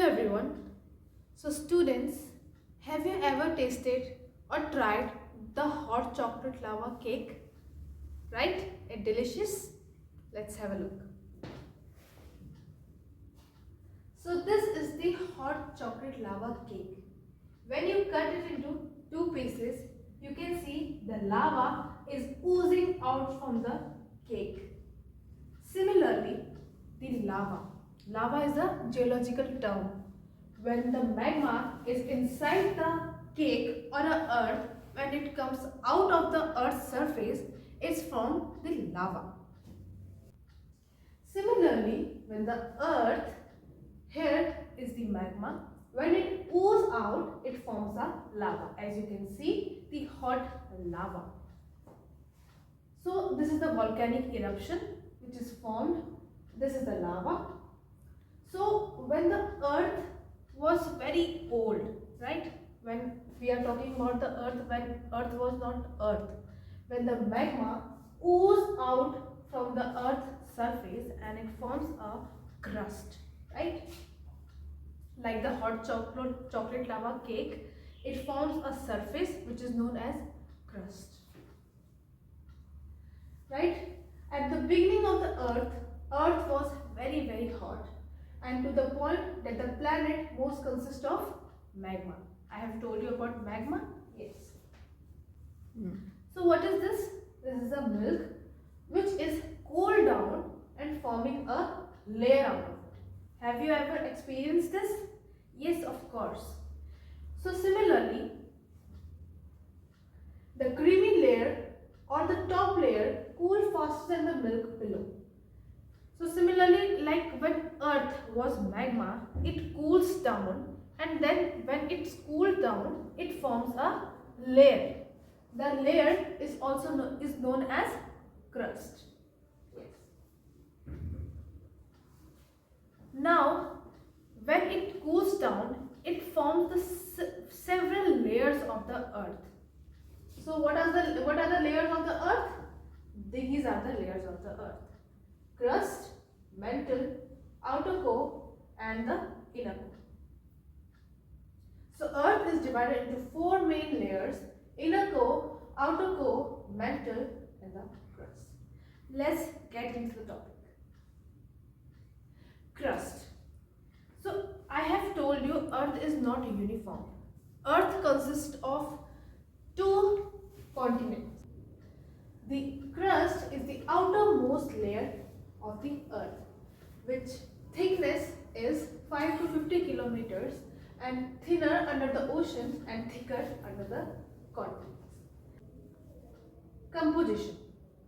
everyone. So students, have you ever tasted or tried the hot chocolate lava cake? Right? It's delicious. Let's have a look. So this is the hot chocolate lava cake. When you cut it into two pieces, you can see the lava is oozing out from the cake. Similarly, the lava is a geological term. When the magma is inside the cake or the earth, when it comes out of the earth's surface, it's from the lava. Similarly, when the earth, here is the magma, when it oozes out, it forms a lava. As you can see, the hot lava. So this is the volcanic eruption which is formed. This is the lava. So when the earth was very old, right? When we are talking about the earth, when earth was not earth, when the magma oozes out from the earth's surface and it forms a crust, right? Like the hot chocolate lava cake, it forms a surface which is known as crust, right? At the beginning of the earth was very hot, and to the point that the planet most consists of magma. I have told you about magma. Yes. So what is this? This is a milk which is cooled down and forming a layer out of it. Have you ever experienced this? Yes, of course. So similarly, the creamy layer or the top layer cool faster than the milk below. So similarly, like when earth was magma, it cools down, and then when it's cooled down, it forms a layer. The layer is also known as crust. Yes. Now, when it cools down, it forms the several layers of the earth. So what are the layers of the earth? These are the layers of the earth: crust, mantle, outer core, and the inner core. So earth is divided into four main layers: inner core, outer core, mantle, and the crust. Let's get into the topic. Crust. So I have told you earth is not uniform. Earth consists of two continents. The crust is the outermost layer of the earth, which thickness is 5 to 50 kilometers and thinner under the ocean and thicker under the continents. Composition.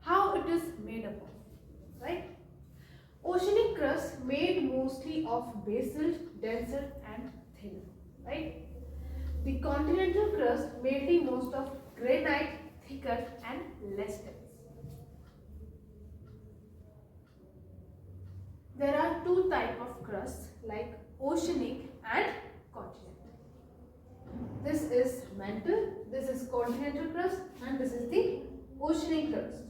How it is made up of, right? Oceanic crust made mostly of basalt, denser and thinner, right? The continental crust mainly most of granite, thicker and less dense. There are two types of crusts, like oceanic and continental. This is mantle, this is continental crust, and this is the oceanic crust.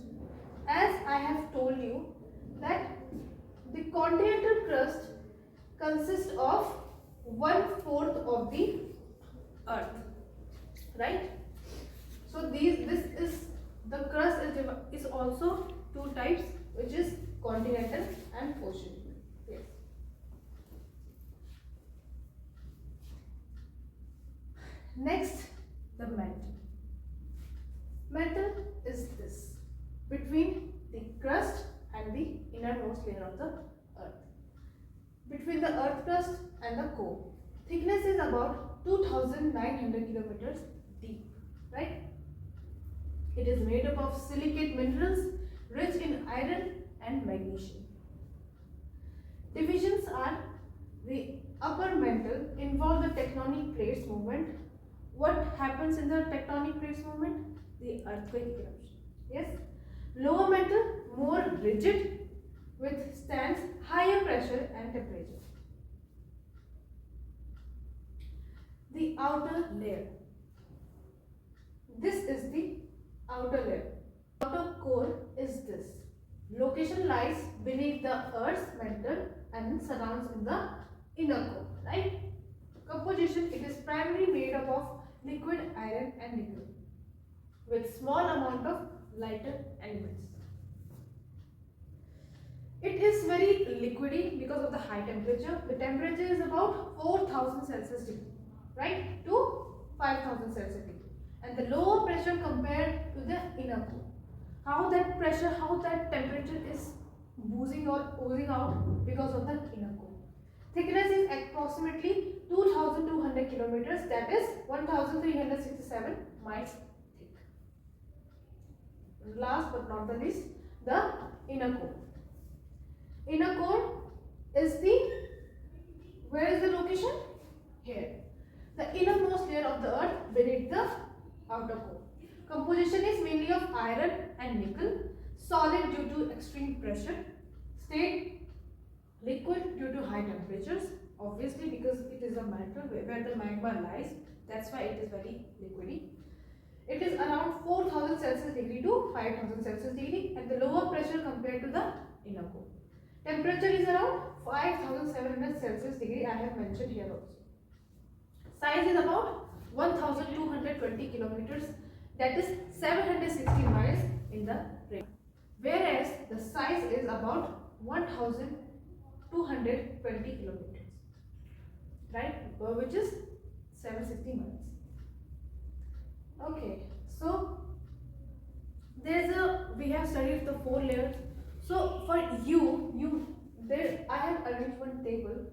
As I have told you that the continental crust consists of 1/4 of the earth, right? So this is the crust is also two types, which is continental and oceanic. Yes. Next, the mantle. Mantle is this, between the crust and the innermost layer of the earth. Between the earth crust and the core. Thickness is about 2,900 kilometers deep, right? It is made up of silicate minerals rich in iron and magnesium. Divisions are: the upper mantle involve the tectonic plates movement. What happens in the tectonic plates movement? The earthquake eruption. Yes. Lower mantle more rigid, withstands higher pressure and temperature. The outer layer. This is the outer layer. Outer core is this. Location lies beneath the Earth's mantle and surrounds in the inner core, right? Composition, it is primarily made up of liquid iron and nickel with small amount of lighter elements. It is very liquidy because of the high temperature. The temperature is about 4000 Celsius degree, right, to 5000 Celsius degree, and the lower pressure compared to the inner core. How that pressure, how that temperature is boozing or oozing out because of the inner core. Thickness is approximately 2200 kilometers, that is 1367 miles thick. Last but not the least, the inner core. Inner core is the, where is the location? Here. The innermost layer of the earth beneath the outer core. Composition is mainly of iron and nickel, solid due to extreme pressure, stayed liquid due to high temperatures, obviously because it is a mantle where the magma lies, that's why it is very liquidy. It is around 4000 Celsius degree to 5000 Celsius degree, and the lower pressure compared to the inner core. Temperature is around 5700 Celsius degree, I have mentioned here also. Size is about 1220 kilometers, that is 760 miles in the range. Whereas the size is about 1220 kilometers, right, which is 760 miles. Okay, so we have studied the 4 layers. So for I have arranged one table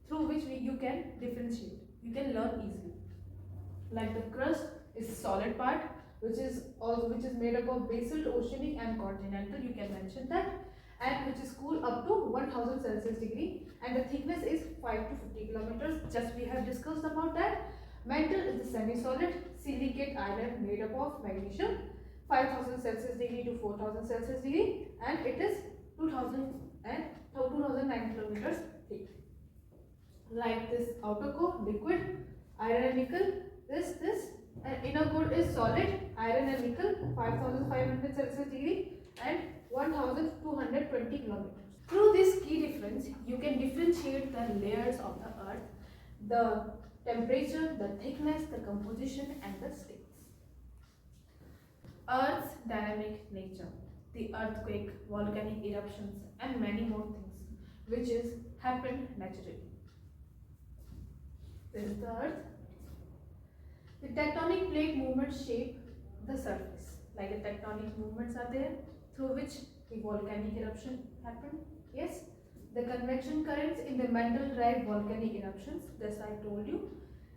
through which you can differentiate. You can learn easily. Like the crust is solid part, which is made up of basalt, oceanic, and continental. You can mention that, and which is cool up to 1000 Celsius degree, and the thickness is 5 to 50 kilometers. Just we have discussed about that. Mantle is the semi-solid silicate iron made up of magnesium, 5000 Celsius degree to 4000 Celsius degree, and it is 2009 kilometers thick. Like this outer core, liquid, iron and nickel. This and inner core is solid, iron and nickel, 5500 Celsius degree and 1220 kilometers. Through this key difference, you can differentiate the layers of the earth, the temperature, the thickness, the composition, and the states. Earth's dynamic nature, the earthquake, volcanic eruptions, and many more things, which is happened naturally. This is the earth. The tectonic plate movements shape the surface. Like the tectonic movements are there through which the volcanic eruption happened. Yes. The convection currents in the mantle drive volcanic eruptions. This I told you.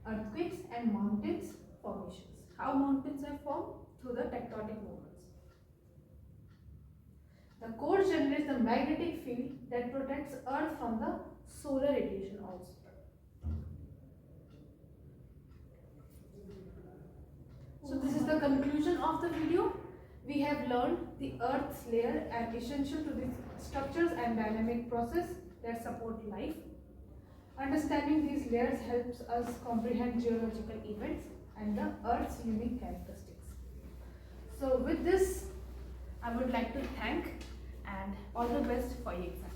Earthquakes and mountains formations. How mountains are formed? Through the tectonic movements. The core generates the magnetic field that protects Earth from the solar radiation also. So this is the conclusion of the video. We have learned the Earth's layer and essential to the structures and dynamic process that support life. Understanding these layers helps us comprehend geological events and the Earth's unique characteristics. So with this, I would like to thank and all the best for your exam.